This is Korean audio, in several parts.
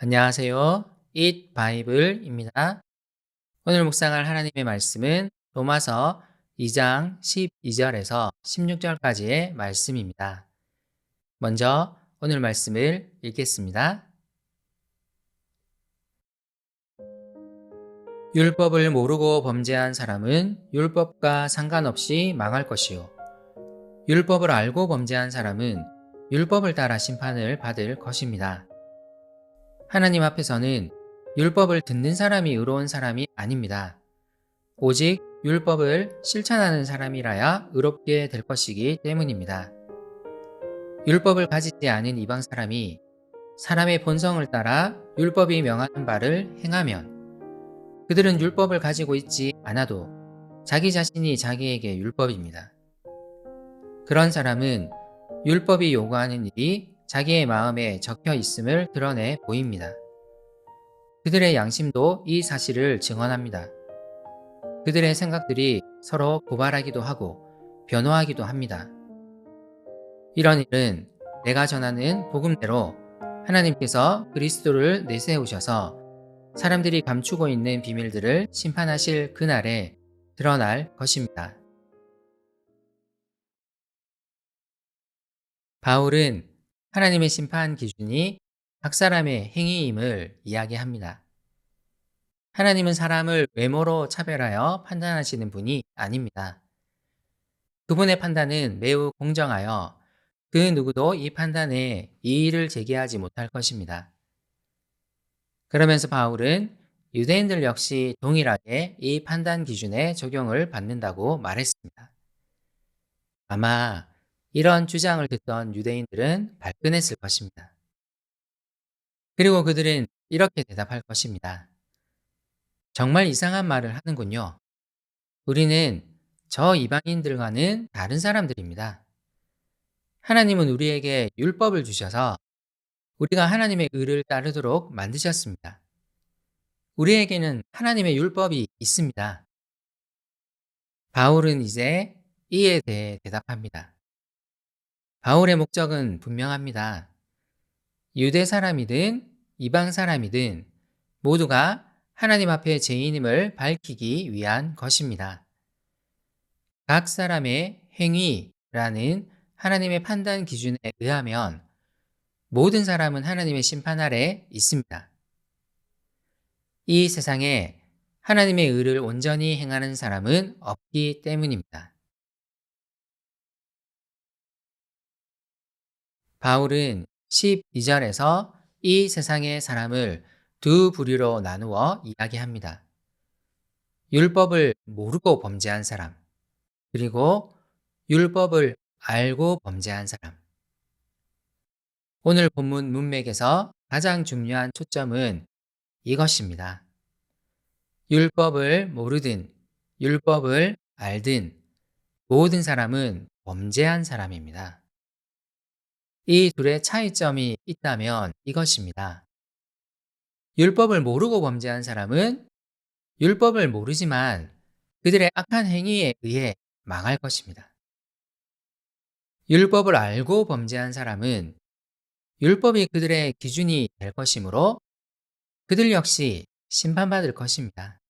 안녕하세요. Eat Bible입니다. 오늘 묵상할 하나님의 말씀은 로마서 2장 12절에서 16절까지의 말씀입니다. 먼저 오늘 말씀을 읽겠습니다. 율법을 모르고 범죄한 사람은 율법과 상관없이 망할 것이요. 율법을 알고 범죄한 사람은 율법을 따라 심판을 받을 것입니다. 하나님 앞에서는 율법을 듣는 사람이 의로운 사람이 아닙니다. 오직 율법을 실천하는 사람이라야 의롭게 될 것이기 때문입니다. 율법을 가지지 않은 이방 사람이 사람의 본성을 따라 율법이 명하는 바를 행하면 그들은 율법을 가지고 있지 않아도 자기 자신이 자기에게 율법입니다. 그런 사람은 율법이 요구하는 일이 자기의 마음에 적혀 있음을 드러내 보입니다. 그들의 양심도 이 사실을 증언합니다. 그들의 생각들이 서로 고발하기도 하고 변호하기도 합니다. 이런 일은 내가 전하는 복음대로 하나님께서 그리스도를 내세우셔서 사람들이 감추고 있는 비밀들을 심판하실 그날에 드러날 것입니다. 바울은 하나님의 심판 기준이 각 사람의 행위임을 이야기합니다. 하나님은 사람을 외모로 차별하여 판단하시는 분이 아닙니다. 그분의 판단은 매우 공정하여 그 누구도 이 판단에 이의를 제기하지 못할 것입니다. 그러면서 바울은 유대인들 역시 동일하게 이 판단 기준에 적용을 받는다고 말했습니다. 아마 이런 주장을 듣던 유대인들은 발끈했을 것입니다. 그리고 그들은 이렇게 대답할 것입니다. 정말 이상한 말을 하는군요. 우리는 저 이방인들과는 다른 사람들입니다. 하나님은 우리에게 율법을 주셔서 우리가 하나님의 의를 따르도록 만드셨습니다. 우리에게는 하나님의 율법이 있습니다. 바울은 이제 이에 대해 대답합니다. 바울의 목적은 분명합니다. 유대 사람이든 이방 사람이든 모두가 하나님 앞에 죄인임을 밝히기 위한 것입니다. 각 사람의 행위라는 하나님의 판단 기준에 의하면 모든 사람은 하나님의 심판 아래 있습니다. 이 세상에 하나님의 의를 온전히 행하는 사람은 없기 때문입니다. 바울은 12절에서 이 세상의 사람을 두 부류로 나누어 이야기합니다. 율법을 모르고 범죄한 사람, 그리고 율법을 알고 범죄한 사람. 오늘 본문 문맥에서 가장 중요한 초점은 이것입니다. 율법을 모르든 율법을 알든 모든 사람은 범죄한 사람입니다. 이 둘의 차이점이 있다면 이것입니다. 율법을 모르고 범죄한 사람은 율법을 모르지만 그들의 악한 행위에 의해 망할 것입니다. 율법을 알고 범죄한 사람은 율법이 그들의 기준이 될 것이므로 그들 역시 심판받을 것입니다.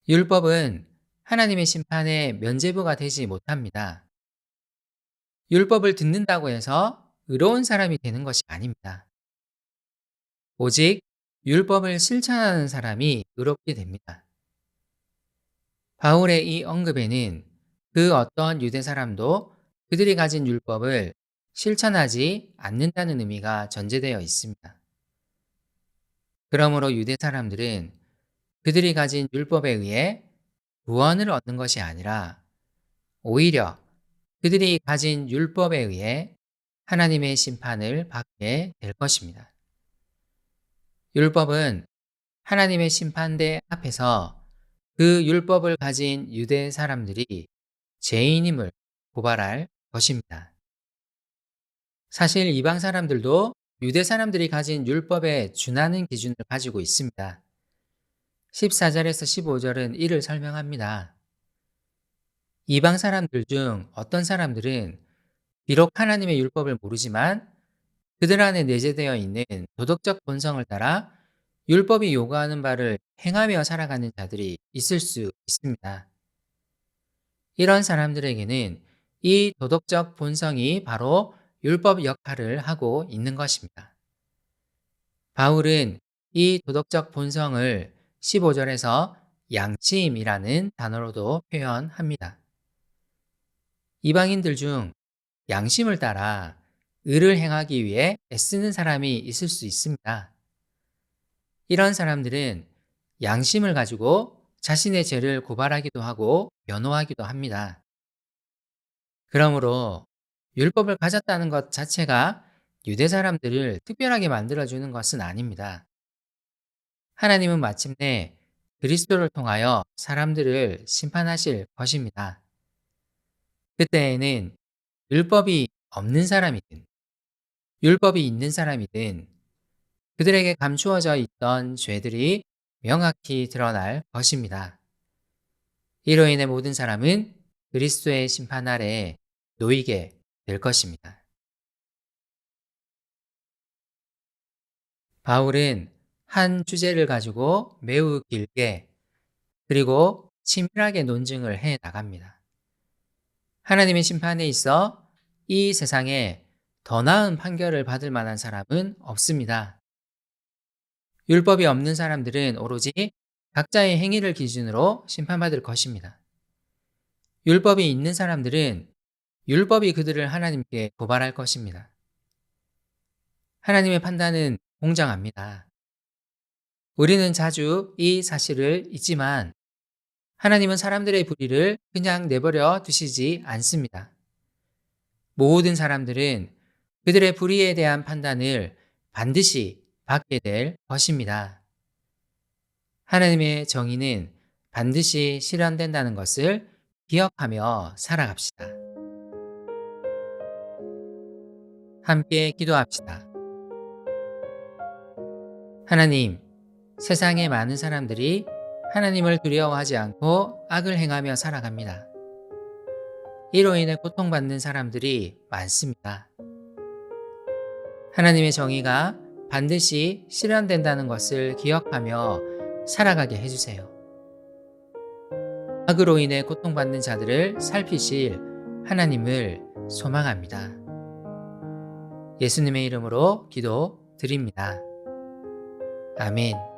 율법은 하나님의 심판에 면죄부가 되지 못합니다. 율법을 듣는다고 해서 의로운 사람이 되는 것이 아닙니다. 오직 율법을 실천하는 사람이 의롭게 됩니다. 바울의 이 언급에는 그 어떤 유대 사람도 그들이 가진 율법을 실천하지 않는다는 의미가 전제되어 있습니다. 그러므로 유대 사람들은 그들이 가진 율법에 의해 구원을 얻는 것이 아니라 오히려 그들이 가진 율법에 의해 하나님의 심판을 받게 될 것입니다. 율법은 하나님의 심판대 앞에서 그 율법을 가진 유대 사람들이 죄인임을 고발할 것입니다. 사실 이방 사람들도 유대 사람들이 가진 율법에 준하는 기준을 가지고 있습니다. 14절에서 15절은 이를 설명합니다. 이방 사람들 중 어떤 사람들은 비록 하나님의 율법을 모르지만 그들 안에 내재되어 있는 도덕적 본성을 따라 율법이 요구하는 바를 행하며 살아가는 자들이 있을 수 있습니다. 이런 사람들에게는 이 도덕적 본성이 바로 율법 역할을 하고 있는 것입니다. 바울은 이 도덕적 본성을 15절에서 양심이라는 단어로도 표현합니다. 이방인들 중 양심을 따라 의를 행하기 위해 애쓰는 사람이 있을 수 있습니다. 이런 사람들은 양심을 가지고 자신의 죄를 고발하기도 하고 변호하기도 합니다. 그러므로 율법을 가졌다는 것 자체가 유대 사람들을 특별하게 만들어주는 것은 아닙니다. 하나님은 마침내 그리스도를 통하여 사람들을 심판하실 것입니다. 그때에는 율법이 없는 사람이든 율법이 있는 사람이든 그들에게 감추어져 있던 죄들이 명확히 드러날 것입니다. 이로 인해 모든 사람은 그리스도의 심판 아래 놓이게 될 것입니다. 바울은 한 주제를 가지고 매우 길게 그리고 치밀하게 논증을 해 나갑니다. 하나님의 심판에 있어 이 세상에 더 나은 판결을 받을 만한 사람은 없습니다. 율법이 없는 사람들은 오로지 각자의 행위를 기준으로 심판받을 것입니다. 율법이 있는 사람들은 율법이 그들을 하나님께 고발할 것입니다. 하나님의 판단은 공정합니다. 우리는 자주 이 사실을 잊지만 하나님은 사람들의 불의를 그냥 내버려 두시지 않습니다. 모든 사람들은 그들의 불의에 대한 판단을 반드시 받게 될 것입니다. 하나님의 정의는 반드시 실현된다는 것을 기억하며 살아갑시다. 함께 기도합시다. 하나님, 세상의 많은 사람들이 하나님을 두려워하지 않고 악을 행하며 살아갑니다. 이로 인해 고통받는 사람들이 많습니다. 하나님의 정의가 반드시 실현된다는 것을 기억하며 살아가게 해주세요. 악으로 인해 고통받는 자들을 살피실 하나님을 소망합니다. 예수님의 이름으로 기도드립니다. 아멘.